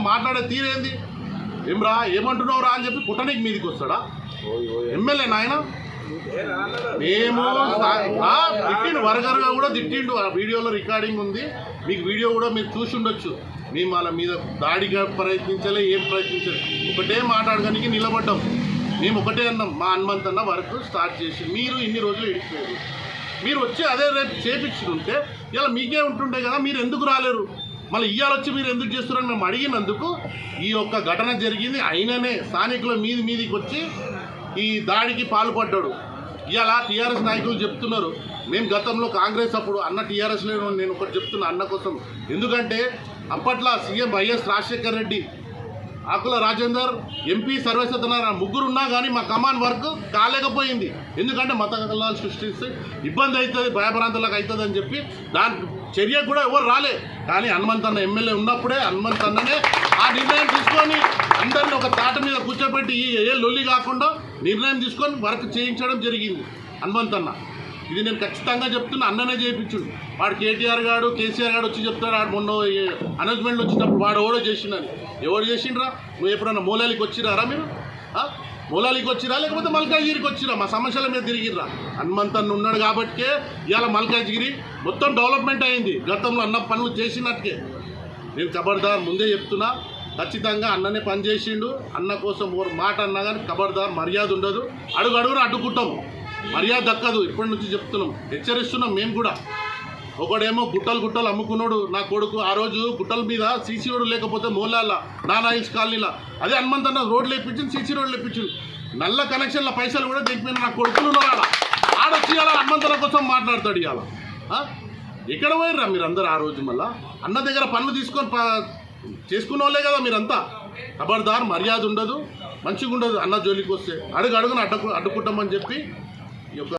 మాట్లాడే తీరేంది ఏమ్రా ఏమంటున్నావు రా అని చెప్పి పుట్టనికి మీదికి వస్తాడా ఎమ్మెల్యే నాయన మేము తిట్టిండు వరగరుగా కూడా తిట్టిండు ఆ వీడియోలో రికార్డింగ్ ఉంది మీకు వీడియో కూడా మీరు చూసి ఉండొచ్చు మేము వాళ్ళ మీద దాడిగా ప్రయత్నించలే ఏం ప్రయత్నించలే ఒకటే మాట్లాడడానికి నిలబడ్డాం మేము ఒకటే అన్నాం మా హనుమంత్ అన్న వరకు స్టార్ట్ చేసి మీరు ఇన్ని రోజులు ఇడిపోయారు మీరు వచ్చి అదే రేపు చేపించుకుంటే ఇలా మీకే ఉంటుండే కదా మీరు ఎందుకు రాలేరు మళ్ళీ ఇవాళ వచ్చి మీరు ఎందుకు చేస్తున్నారని మేము అడిగినందుకు ఈ యొక్క ఘటన జరిగింది అయిననే స్థానికుల మీదికి వచ్చి ఈ దాడికి పాల్పడ్డాడు ఇవాళ టీఆర్ఎస్ నాయకులు చెప్తున్నారు మేము గతంలో కాంగ్రెస్ అప్పుడు అన్న టీఆర్ఎస్లో నేను ఒకటి చెప్తున్నా అన్న కోసం ఎందుకంటే అప్పట్లో సీఎం వైఎస్ రాజశేఖర రెడ్డి ఆకుల రాజేందర్ ఎంపీ సర్వేసత్యనారాయణ ముగ్గురు ఉన్నా కానీ మా కమాండ్ వర్క్ కాలేకపోయింది ఎందుకంటే మత కలహాలు సృష్టిస్తే ఇబ్బంది అవుతుంది భయభ్రాంతులకు అవుతుంది అని చెప్పి దాని చర్య కూడా ఎవరు రాలే కానీ హనుమంత్ అన్న ఎమ్మెల్యే ఉన్నప్పుడే హనుమంత్ అన్ననే ఆ నిర్ణయం తీసుకొని అందరిని ఒక తాట మీద కూర్చోబెట్టి ఏ లొల్లి కాకుండా నిర్ణయం తీసుకొని వర్క్ చేయించడం జరిగింది హనుమంత్ అన్న ఇది నేను ఖచ్చితంగా చెప్తున్నా అన్ననే చేయించుడు వాడు కేటీఆర్ గారు కేసీఆర్ గారు వచ్చి చెప్తాడు వాడు మొన్న అనౌన్స్మెంట్లు వచ్చినప్పుడు వాడు ఎవడో చేసిండని ఎవరు చేసిండ్రా నువ్వు ఎప్పుడన్నా మూలాలికి వచ్చిరారా మీరు మూలాలికి వచ్చిరా లేకపోతే మల్కాజ్గిరికి వచ్చిరా మా సమస్యల మీద తిరిగిర్రా హనుమంత్ అన్న ఉన్నాడు కాబట్టికే ఇవాళ మల్కాజ్గిరి మొత్తం డెవలప్మెంట్ అయింది గతంలో అన్న పనులు చేసినట్టుకే నేను ఖబర్దార్ ముందే చెప్తున్నా ఖచ్చితంగా అన్ననే పని చేసిండు అన్న కోసం ఓ మాట అన్నా కానీ ఖబర్దార్ మర్యాద ఉండదు అడుగున అడ్డుకుంటాం మర్యాద దక్కదు ఇప్పటి నుంచి చెప్తున్నాం హెచ్చరిస్తున్నాం మేము కూడా ఒకడేమో గుట్టలు అమ్ముకున్నాడు నా కొడుకు ఆ రోజు గుట్టల మీద సీసీ రోడ్డు లేకపోతే మోలాల నానాయిల్స్ కాలనీలా అదే హనుమంత్ అన్న రోడ్లు ఇప్పించింది సీసీ రోడ్లు ఇప్పించింది నల్ల కనెక్షన్ల పైసలు కూడా దిగిపోయిన నా కొడుకులు ఉన్నాడు ఆడొచ్చి ఇవాళ హనుమంత్ అన్న కోసం మాట్లాడతాడు ఇవాళ ఎక్కడ పోయిర్రా మీరు అందరు ఆ రోజు మళ్ళా అన్న దగ్గర పనులు తీసుకొని చేసుకున్న వాళ్ళే కదా మీరంతా ఖబర్దార్ మర్యాద ఉండదు మంచిగా ఉండదు అన్న జోలికి వస్తే అడుగున అడ్డుకుంటామని చెప్పి ఈ యొక్క